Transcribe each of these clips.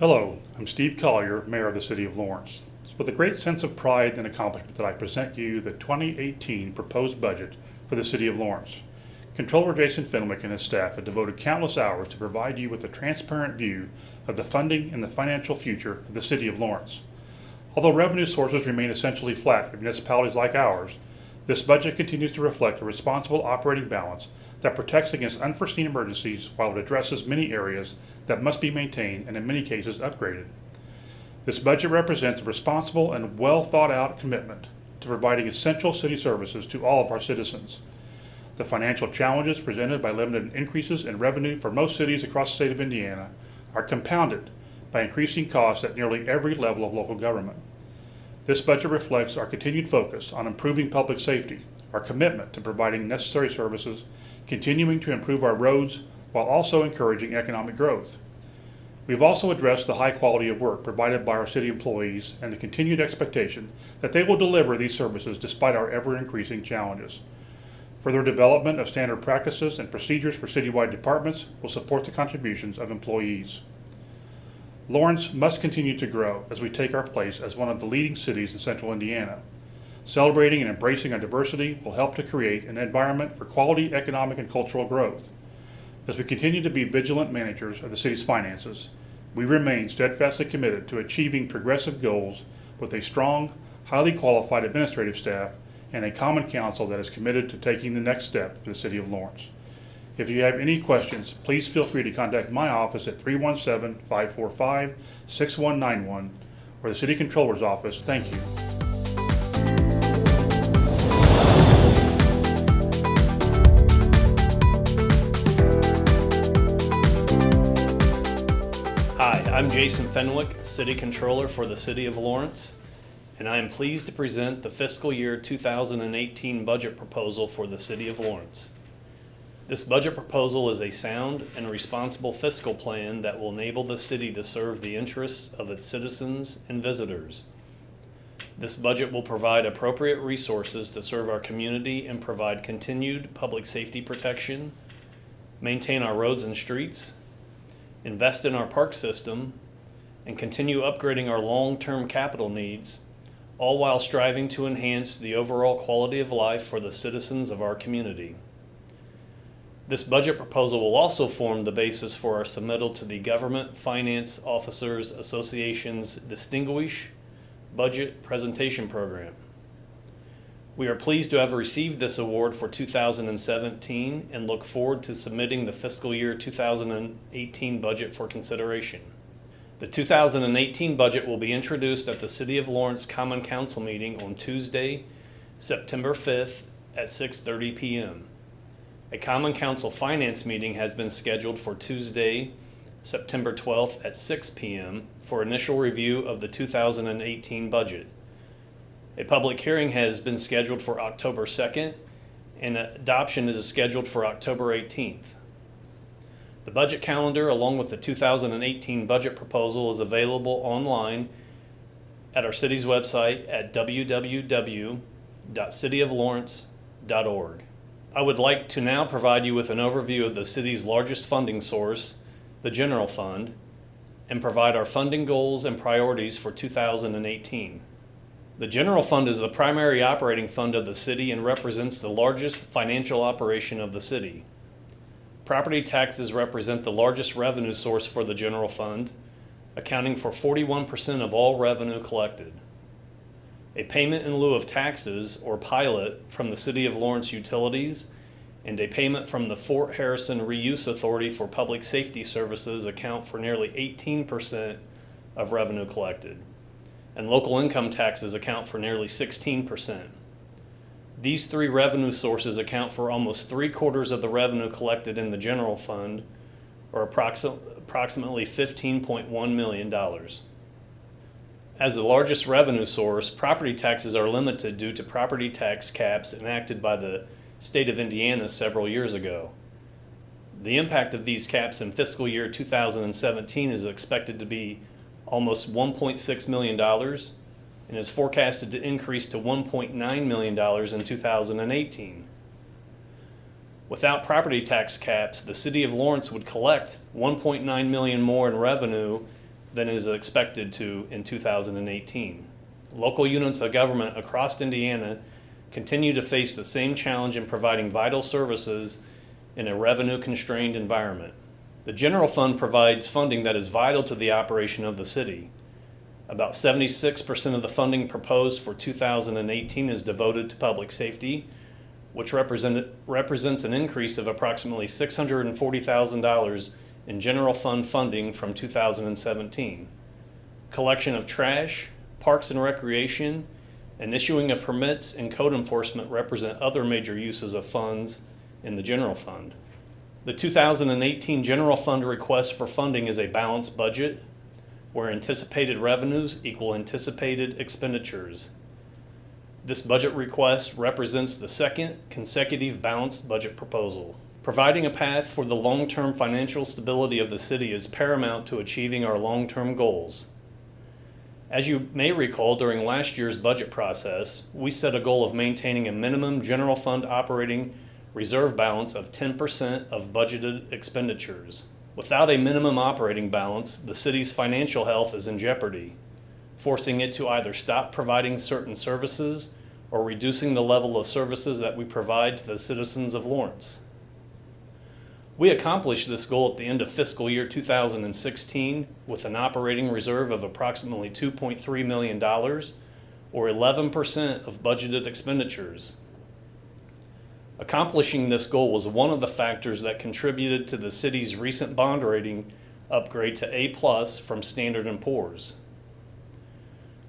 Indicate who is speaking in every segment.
Speaker 1: Hello, I'm Steve Collier, Mayor of the City of Lawrence. It's with a great sense of pride and accomplishment that I present you the 2018 proposed budget for the City of Lawrence. Controller Jason Fenwick and his staff have devoted countless hours to provide you with a transparent view of the funding and the financial future of the City of Lawrence. Although revenue sources remain essentially flat for municipalities like ours, this budget continues to reflect a responsible operating balance that protects against unforeseen emergencies while it addresses many areas that must be maintained and in many cases upgraded. This budget represents a responsible and well thought out commitment to providing essential city services to all of our citizens. The financial challenges presented by limited increases in revenue for most cities across the state of Indiana are compounded by increasing costs at nearly every level of local government. This budget reflects our continued focus on improving public safety, our commitment to providing necessary services, continuing to improve our roads while also encouraging economic growth. We've also addressed the high quality of work provided by our city employees and the continued expectation that they will deliver these services despite our ever-increasing challenges. Further development of standard practices and procedures for citywide departments will support the contributions of employees. Lawrence must continue to grow as we take our place as one of the leading cities in central Indiana. Celebrating and embracing our diversity will help to create an environment for quality economic and cultural growth. As we continue to be vigilant managers of the city's finances, we remain steadfastly committed to achieving progressive goals with a strong, highly qualified administrative staff and a common council that is committed to taking the next step for the City of Lawrence. If you have any questions, please feel free to contact my office at 317-545-6191 or the City Controller's office. Thank you.
Speaker 2: Hi, I'm Jason Fenwick, City Controller for the City of Lawrence, and I am pleased to present the fiscal year 2018 budget proposal for the City of Lawrence. This budget proposal is a sound and responsible fiscal plan that will enable the city to serve the interests of its citizens and visitors. This budget will provide appropriate resources to serve our community and provide continued public safety protection, maintain our roads and streets, invest in our park system, and continue upgrading our long-term capital needs, all while striving to enhance the overall quality of life for the citizens of our community. This budget proposal will also form the basis for our submittal to the Government Finance Officers Association's Distinguished Budget Presentation Program. We are pleased to have received this award for 2017 and look forward to submitting the fiscal year 2018 budget for consideration. The 2018 budget will be introduced at the City of Lawrence Common Council meeting on Tuesday, September 5th at 6:30 p.m. A Common Council Finance meeting has been scheduled for Tuesday, September 12th at 6 p.m. for initial review of the 2018 budget. A public hearing has been scheduled for October 2nd, and adoption is scheduled for October 18th. The budget calendar, along with the 2018 budget proposal, is available online at our city's website at www.cityoflawrence.org. I would like to now provide you with an overview of the city's largest funding source, the General Fund, and provide our funding goals and priorities for 2018. The General Fund is the primary operating fund of the city and represents the largest financial operation of the city. Property taxes represent the largest revenue source for the General Fund, accounting for 41% of all revenue collected. A payment in lieu of taxes, or pilot, from the City of Lawrence Utilities, and a payment from the Fort Harrison Reuse Authority for Public Safety Services account for nearly 18% of revenue collected, and local income taxes account for nearly 16%. These three revenue sources account for almost 3/4 of the revenue collected in the General Fund, or approximately $15.1 million. As the largest revenue source, property taxes are limited due to property tax caps enacted by the state of Indiana several years ago. The impact of these caps in fiscal year 2017 is expected to be almost $1.6 million and is forecasted to increase to $1.9 million in 2018. Without property tax caps, the City of Lawrence would collect $1.9 million more in revenue than is expected to in 2018. Local units of government across Indiana continue to face the same challenge in providing vital services in a revenue-constrained environment. The general fund provides funding that is vital to the operation of the city. About 76% of the funding proposed for 2018 is devoted to public safety, which represents an increase of approximately $640,000 in general fund funding from 2017. Collection of trash, parks and recreation, and issuing of permits and code enforcement represent other major uses of funds in the general fund. The 2018 general fund request for funding is a balanced budget where anticipated revenues equal anticipated expenditures. This budget request represents the second consecutive balanced budget proposal. Providing a path for the long-term financial stability of the city is paramount to achieving our long-term goals. As you may recall, during last year's budget process, we set a goal of maintaining a minimum general fund operating reserve balance of 10% of budgeted expenditures. Without a minimum operating balance, the city's financial health is in jeopardy, forcing it to either stop providing certain services or reducing the level of services that we provide to the citizens of Lawrence. We accomplished this goal at the end of fiscal year 2016 with an operating reserve of approximately $2.3 million, or 11% of budgeted expenditures. Accomplishing this goal was one of the factors that contributed to the city's recent bond rating upgrade to A+ from Standard & Poor's.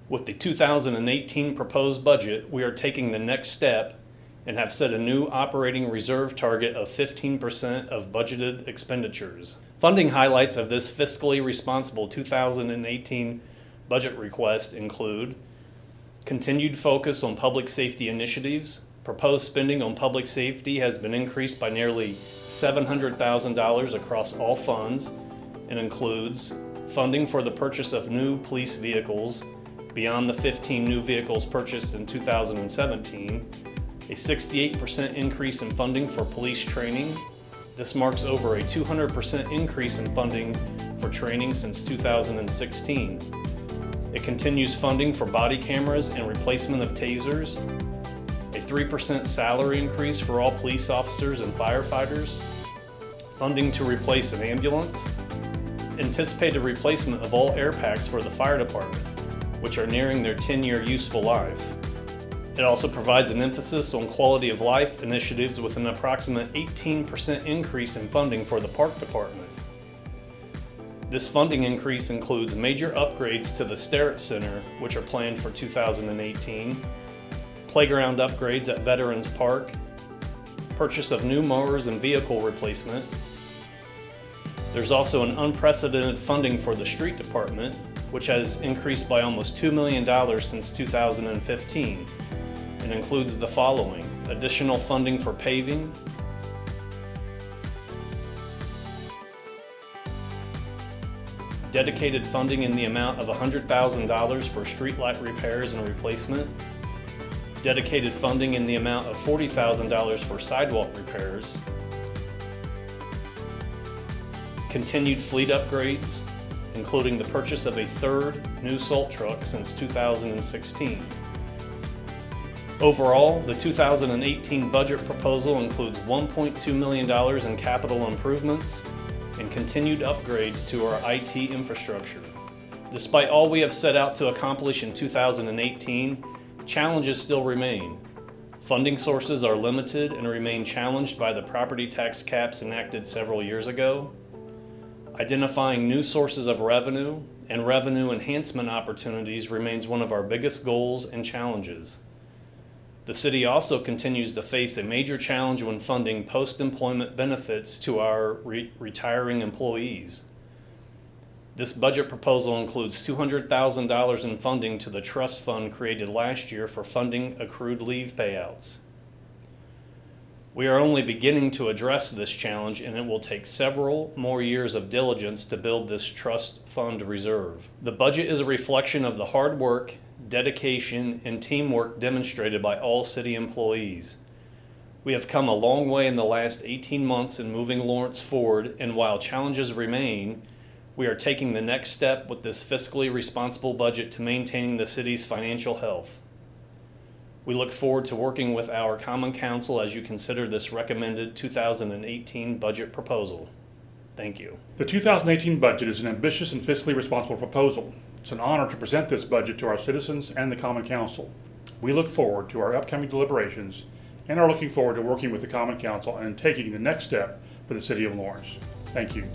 Speaker 2: With the 2018 proposed budget, we are taking the next step and have set a new operating reserve target of 15% of budgeted expenditures. Funding highlights of this fiscally responsible 2018 budget request include continued focus on public safety initiatives. Proposed spending on public safety has been increased by nearly $700,000 across all funds and includes funding for the purchase of new police vehicles beyond the 15 new vehicles purchased in 2017, a 68% increase in funding for police training. This marks over a 200% increase in funding for training since 2016. It continues funding for body cameras and replacement of tasers, a 3% salary increase for all police officers and firefighters, funding to replace an ambulance, anticipated replacement of all air packs for the fire department, which are nearing their 10-year useful life. It also provides an emphasis on quality of life initiatives with an approximate 18% increase in funding for the park department. This funding increase includes major upgrades to the Starrett Center, which are planned for 2018, playground upgrades at Veterans Park, purchase of new mowers and vehicle replacement. There's also an unprecedented funding for the street department, which has increased by almost $2 million since 2015. and includes the following: additional funding for paving, dedicated funding in the amount of $100,000 for streetlight repairs and replacement, dedicated funding in the amount of $40,000 for sidewalk repairs, continued fleet upgrades, including the purchase of a third new salt truck since 2016. Overall, the 2018 budget proposal includes $1.2 million in capital improvements and continued upgrades to our IT infrastructure. Despite all we have set out to accomplish in 2018, challenges still remain. Funding sources are limited and remain challenged by the property tax caps enacted several years ago. Identifying new sources of revenue and revenue enhancement opportunities remains one of our biggest goals and challenges. The city also continues to face a major challenge when funding post-employment benefits to our retiring employees. This budget proposal includes $200,000 in funding to the trust fund created last year for funding accrued leave payouts. We are only beginning to address this challenge, and it will take several more years of diligence to build this trust fund reserve. The budget is a reflection of the hard work, dedication, and teamwork demonstrated by all city employees. We have come a long way in the last 18 months in moving Lawrence forward, and while challenges remain, We are taking the next step with this fiscally responsible budget to maintaining the city's financial health. We look forward to working with our Common Council as you consider this recommended 2018 budget proposal. Thank you.
Speaker 1: The 2018 budget is an ambitious and fiscally responsible proposal. It's an honor to present this budget to our citizens and the Common Council. We look forward to our upcoming deliberations and are looking forward to working with the Common Council and taking the next step for the City of Lawrence. Thank you.